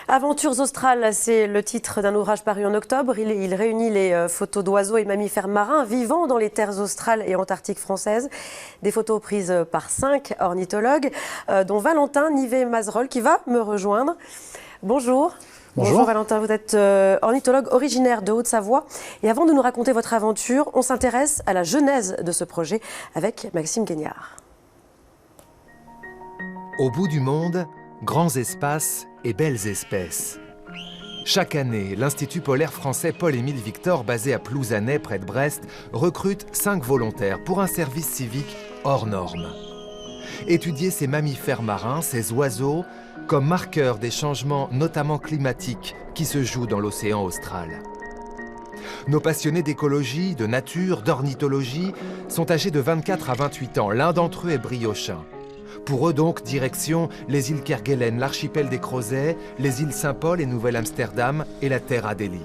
Aventures australes, c'est le titre d'un ouvrage paru en octobre. Il réunit les photos d'oiseaux et mammifères marins vivant dans les terres australes et antarctiques françaises. Des photos prises par 5 ornithologues, dont Valentin Nivet-Mazerolles, qui va me rejoindre. Bonjour. Bonjour Valentin, vous êtes ornithologue originaire de Haute-Savoie. Et avant de nous raconter votre aventure, on s'intéresse à la genèse de ce projet avec Maxime Guignard. Au bout du monde, grands espaces et belles espèces. Chaque année, l'Institut polaire français Paul-Émile Victor, basé à Plouzanet, près de Brest, recrute 5 volontaires pour un service civique hors norme. Étudier ces mammifères marins, ces oiseaux, comme marqueurs des changements notamment climatiques qui se jouent dans l'océan austral. Nos passionnés d'écologie, de nature, d'ornithologie sont âgés de 24 à 28 ans. L'un d'entre eux est briochin. Pour eux donc, direction les îles Kerguelen, l'archipel des Crozets, les îles Saint-Paul et Nouvelle-Amsterdam et la Terre Adélie.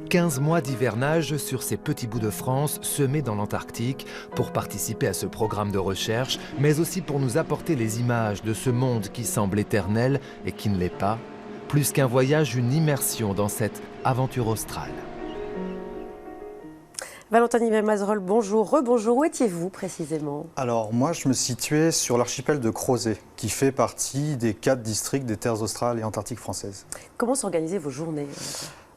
15 mois d'hivernage sur ces petits bouts de France semés dans l'Antarctique pour participer à ce programme de recherche, mais aussi pour nous apporter les images de ce monde qui semble éternel et qui ne l'est pas. Plus qu'un voyage, une immersion dans cette aventure australe. Valentin Nivet-Mazerolles, bonjour, rebonjour. Où étiez-vous précisément? Alors moi je me situais sur l'archipel de Crozet, qui fait partie des 4 districts des terres australes et antarctiques françaises. Comment s'organisaient vos journées?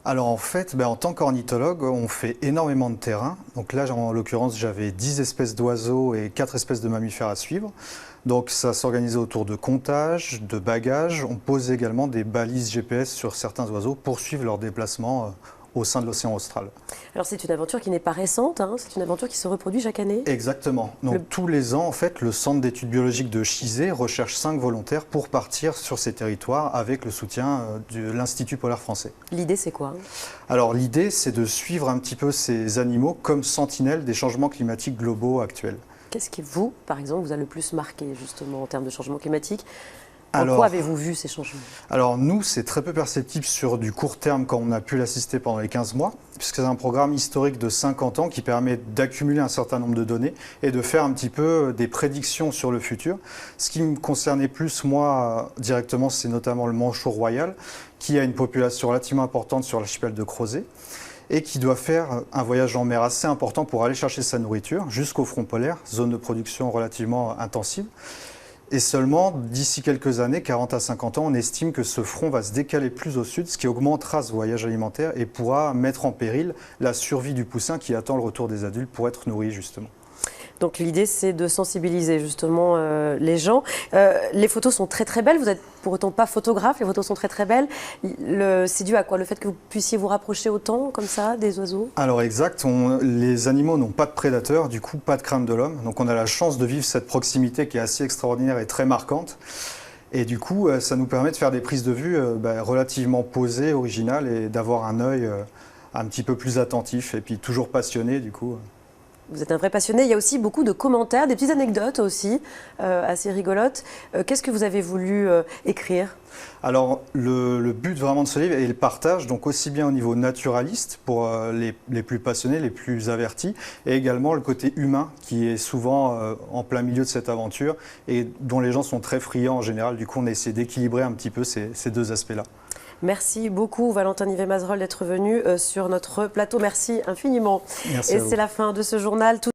Alors en fait, en tant qu'ornithologue, on fait énormément de terrain. Donc là, en l'occurrence, j'avais 10 espèces d'oiseaux et 4 espèces de mammifères à suivre. Donc ça s'organisait autour de comptage, de bagages. On pose également des balises GPS sur certains oiseaux pour suivre leur déplacement au sein de l'océan austral. Alors c'est une aventure qui n'est pas récente, hein, c'est une aventure qui se reproduit chaque année? Exactement. Donc tous les ans, en fait, le Centre d'études biologiques de Chizé recherche 5 volontaires pour partir sur ces territoires avec le soutien de l'Institut polaire français. L'idée c'est quoi? Alors l'idée c'est de suivre un petit peu ces animaux comme sentinelles des changements climatiques globaux actuels. Qu'est-ce qui vous, par exemple, vous a le plus marqué justement en termes de changement climatique? En quoi avez-vous vu ces changements? Alors nous, c'est très peu perceptible sur du court terme quand on a pu l'assister pendant les 15 mois, puisque c'est un programme historique de 50 ans qui permet d'accumuler un certain nombre de données et de faire un petit peu des prédictions sur le futur. Ce qui me concernait plus, moi, directement, c'est notamment le manchot royal, qui a une population relativement importante sur l'archipel de Crozet et qui doit faire un voyage en mer assez important pour aller chercher sa nourriture jusqu'au front polaire, zone de production relativement intensive. Et seulement, d'ici quelques années, 40 à 50 ans, on estime que ce front va se décaler plus au sud, ce qui augmentera ce voyage alimentaire et pourra mettre en péril la survie du poussin qui attend le retour des adultes pour être nourri, justement. Donc l'idée, c'est de sensibiliser justement les gens. Les photos sont très très belles, vous n'êtes pour autant pas photographe, les photos sont très très belles. C'est dû à quoi? Le fait que vous puissiez vous rapprocher autant comme ça des oiseaux? Alors exact, les animaux n'ont pas de prédateurs, du coup pas de crainte de l'homme. Donc on a la chance de vivre cette proximité qui est assez extraordinaire et très marquante. Et du coup, ça nous permet de faire des prises de vue relativement posées, originales et d'avoir un œil un petit peu plus attentif et puis toujours passionné du coup. Vous êtes un vrai passionné. Il y a aussi beaucoup de commentaires, des petites anecdotes aussi, assez rigolotes. Qu'est-ce que vous avez voulu écrire? Alors, le but vraiment de ce livre est le partage, donc aussi bien au niveau naturaliste, pour les plus passionnés, les plus avertis, et également le côté humain, qui est souvent en plein milieu de cette aventure, et dont les gens sont très friands en général. Du coup, on a essayé d'équilibrer un petit peu ces 2 aspects-là. Merci beaucoup Valentin Nivet-Mazerolles d'être venu sur notre plateau. Merci infiniment. Merci. Et c'est la fin de ce journal.